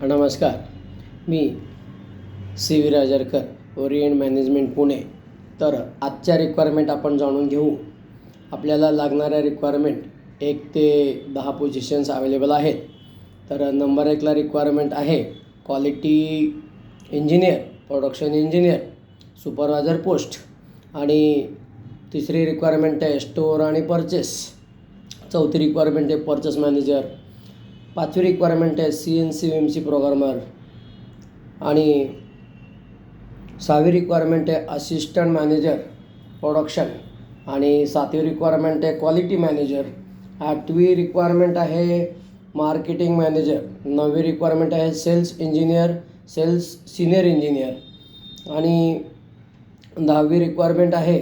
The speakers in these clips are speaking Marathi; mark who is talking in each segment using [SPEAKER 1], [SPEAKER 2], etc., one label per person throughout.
[SPEAKER 1] नमस्कार. मी C V Rajarkar, Orient management Pune. तर आजच्या रिक्वायरमेंट आपण जाणून घेऊ. आपल्याला लागणाऱ्या रिक्वायरमेंट 1 ते 10 पोझिशन्स अवेलेबल आहेत. तर नंबर 1ला रिक्वायरमेंट आहे quality engineer, production engineer, supervisor post. आणि तिसरी रिक्वायरमेंट आहे स्टोअर आणि परचेस. चौथी रिक्वायरमेंट आहे परचेस मॅनेजर. 5वी रिक्वायरमेंट आहे CNC VMC प्रोग्रामर. आणि 6वी रिक्वायरमेंट आहे असिस्टंट मॅनेजर प्रोडक्शन. आणि 7वी रिक्वायरमेंट आहे क्वालिटी मॅनेजर. 8वी रिक्वायरमेंट आहे मार्केटिंग मॅनेजर. 9वी रिक्वायरमेंट आहे sales engineer, sales senior engineer. आणि 10वी रिक्वायरमेंट आहे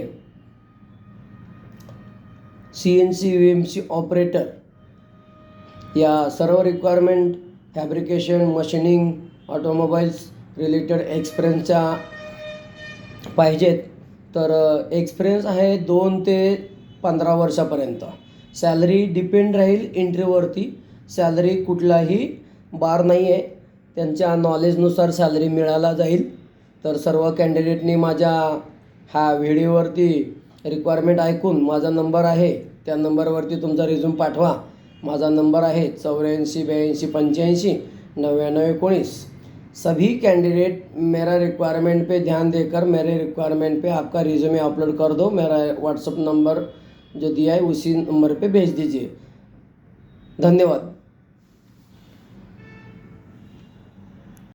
[SPEAKER 1] CNC VMC ऑपरेटर. या सर्व requirement fabrication, machining, automobiles related एक्सपिरियन्सच्या पाहिजेत. तर एक्सपिरियन्स आहे 2 ते 15 वर्षापर्यंत. सॅलरी डिपेंड राहील इंटरव्ह्यूवरती. सॅलरी कुठलाही बार नाही आहे, त्यांच्या नॉलेजनुसार सॅलरी मिळाला जाईल. तर सर्व कॅन्डिडेटनी माझ्या ह्या व्हिडिओवरती रिक्वायरमेंट ऐकून माझा नंबर आहे त्या नंबरवरती तुमचा रिझ्यूम पाठवा. माझा नंबर है 84 82 85 99 19. सभी कैंडिडेट मेरा रिक्वायरमेंट पे ध्यान देकर मेरे रिक्वायरमेंट पे आपका रिज्यूमे अपलोड कर दो. मेरा व्हाट्सअप नंबर जो दिया है उसी नंबर पे भेज दीजिए. धन्यवाद.